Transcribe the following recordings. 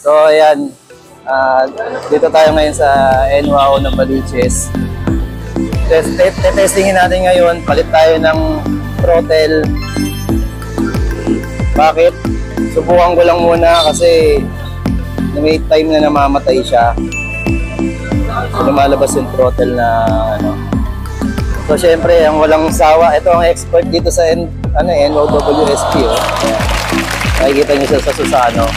So ayan, dito tayo ngayon sa NWOW ng Baliches. Testingin natin ngayon, palit tayo ng throttle. Bakit? Subukan ko lang muna kasi may time na namamatay siya. So, lumalabas yung throttle na ano. So syempre, ang walang sawa, ito ang expert dito sa NWOW SP. Oh. Nakikita niyo siya sa Susano.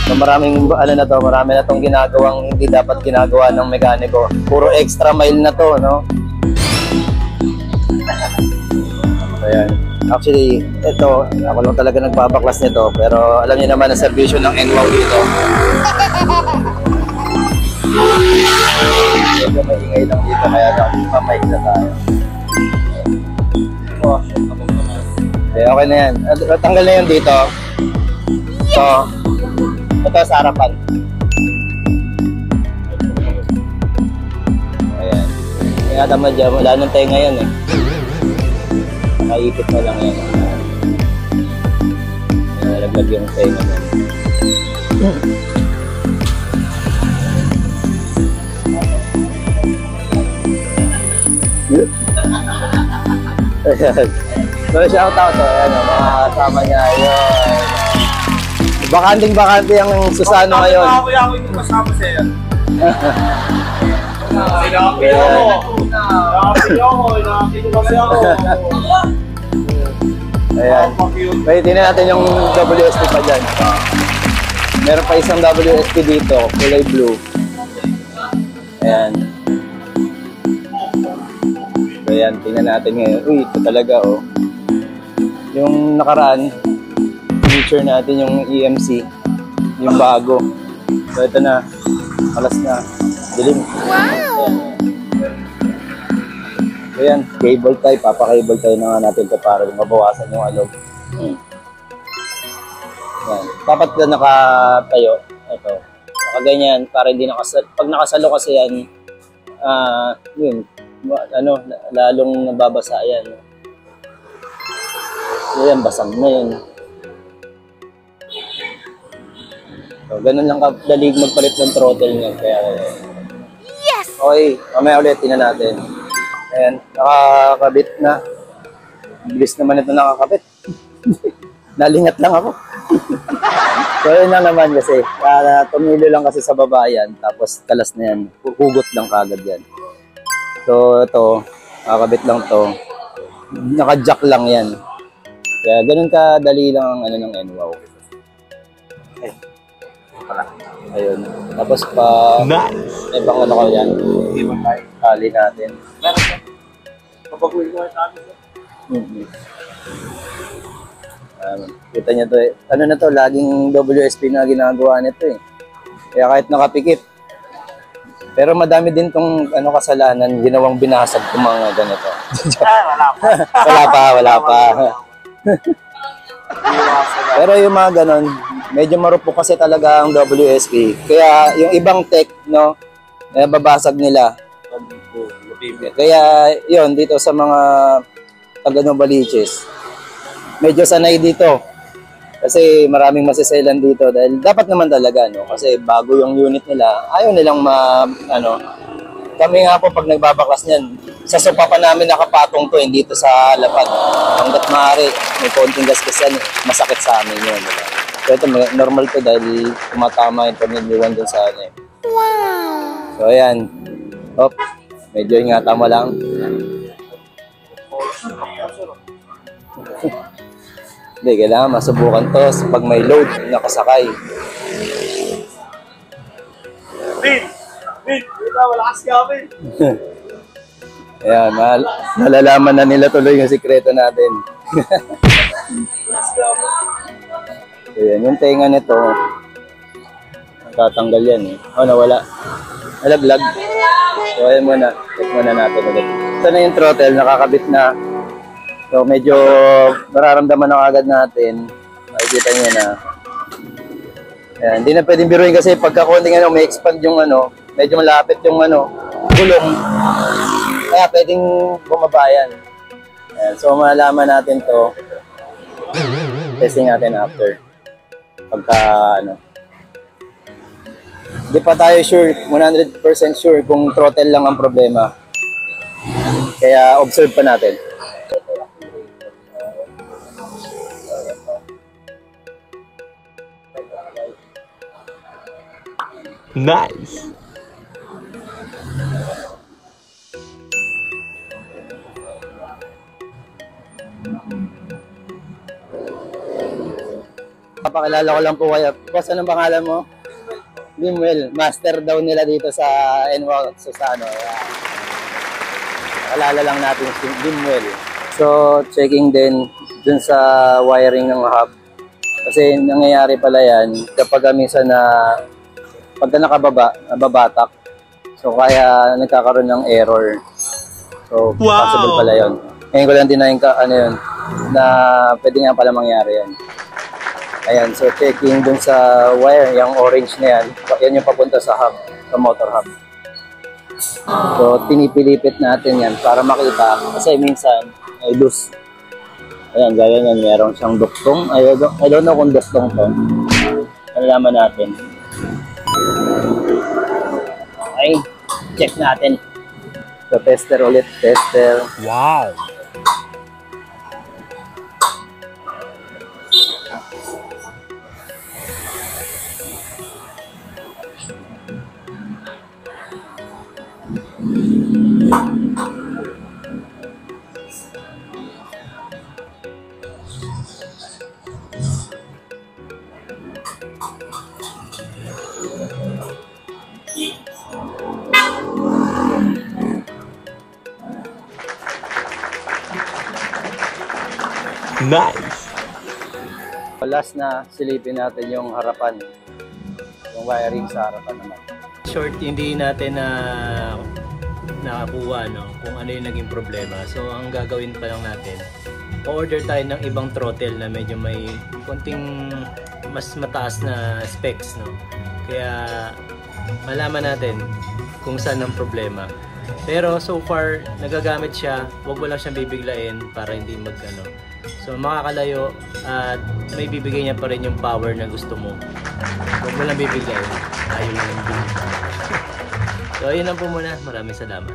So maraming marami na tong ginagawang hindi dapat ginagawa ng mekaniko. Puro extra mile na to, no? Ayan. Actually, ito, ako lang talaga nagbabaklas nito, pero alam niyo naman ang servisyo ng NWOW dito. Medyo maingay lang dito, kaya papahig na tayo. Okay na yan. Tanggal na yun dito. So, ito sa harapan. Ayan. Kaya tama dyan, wala nang tayo ngayon eh. Nakaipit na lang yan. Nalaglag yung tayo ngayon. Ayan. So, shout out to mga kasama niya. Ayun. Bakanting-bakante ang Susano ngayon. Ako yung kasama sa'yo. Sinabi ako. Ayan. Wait, tingnan natin yung WSP pa dyan. Meron pa isang WSP dito, kulay blue. Ayan. So, ayan, tingnan natin ngayon. Uy, ito talaga, oh. Yung nakaraan, feature natin yung EMC, yung bago. So, ito na. Alas na. Dilim. Wow! So, yan. Cable tie. Papa-cable tie na nga natin ito para mabawasan yung alog. Yan. Dapat na nakatayo. Ito. Nakaganyan para hindi nakasalo. Pag nakasalo kasi yan, yun. Lalong nababasa yan. So, yan. Basang na yun. So, ganun lang kadalig magpalit ng throttle niya. Kaya, yes! Okay, mamaya ulit, tingnan natin. Ayan, nakakabit na. Bilis naman ito nakakabit. Nalingat lang ako. So, yun lang naman kasi. Tumilo lang kasi sa baba yan. Tapos, talas na yan. Hugot lang kagad yan. So, ito, nakakabit lang to. Naka-jack lang yan. Kaya, ganun kadali lang ang ng NWOW. Okay. Ayun. Tapos pa ibang ko yan. Kali natin. Meron siya. Papaguhin ko sa amin. Kita niyo to eh. Ano na to, laging WSP na ginagawa nito eh. Kaya kahit nakapikit. Pero madami din tong kasalanan, ginawang binasag ng mga ganito. Wala pa. Pero yung mga ganon, medyo marupok kasi talaga ang WSP. Kaya yung ibang tech, no, babasag nila. Kaya yun, dito sa mga taga Baliches, medyo sanay dito. Kasi maraming masiselan dito dahil dapat naman talaga, no, kasi bago yung unit nila, ayaw nilang kami nga po pag nagbabaklas niyan, sa sopa pa namin nakapatong to, hindi dito sa lapad. Hanggat maaari, may konting gasgas yan, masakit sa amin yun. Diba? So ito, normal to dahil tumatama yung tornilyoan dun sa ano eh. Wow! So ayan. Hop, medyo ingatan mo lang. Hindi, kailangan masubukan to pag may load, nakasakay. Wala kasi kami. Ayan, nalalaman na nila tuloy yung sikreto natin. So yan, yung tenga nito, tatanggal yan eh. Oh, nawala. Nalaglag. So ayan muna, check muna natin ulit. Ito na yung throttle, nakakabit na. So medyo mararamdaman na agad natin. Makikita nyo na. Ayan, hindi na pwedeng biruin kasi pagka konting may expand yung medyo malapit yung gulong. Kaya pwedeng bumaba yan. Ayan, so malalaman natin to. Testing natin after. Pagka Hindi pa tayo sure, 100% sure kung throttle lang ang problema. Kaya observe pa natin. Nice. Papakilala ko lang po kayo. Boss, anong pangalan mo? Limwell. Master daw nila dito sa NWAC Susano. Alala lang natin si Limwell. So, checking din dun sa wiring ng hub. Kasi nangyayari pala yan kapag minsan na pagka nakababa, nababatak. So, kaya nagkakaroon ng error. So, possible pala yun. Ngayon ko lang din na pwede nga pala mangyari yan. Ayan, so checking dun sa wire, yung orange na yan, yan yung papunta sa hub, sa motor hub. So, pinipilipit natin yan para makita, kasi minsan, ay loose. Ayan, gaya yan, meron siyang duktong. I don't know kung duktong to. Nalaman natin. Okay, check natin. So, tester ulit, tester. Wow. Nice. Last na silipin natin yung harapan. Yung wiring sa harapan naman. Short, hindi natin na nakakuha kung ano yung naging problema. So, ang gagawin pa lang natin, order tayo ng ibang throttle na medyo may konting mas mataas na specs. Kaya, malaman natin kung saan ang problema. Pero, so far, nagagamit siya. Huwag mo lang siyang bibiglain para hindi So, makakalayo at may bibigay niya pa rin yung power na gusto mo. Huwag mo lang bibiglain. Ayaw lang yung bibiglain. So, ayun lang po muna. Maraming salamat.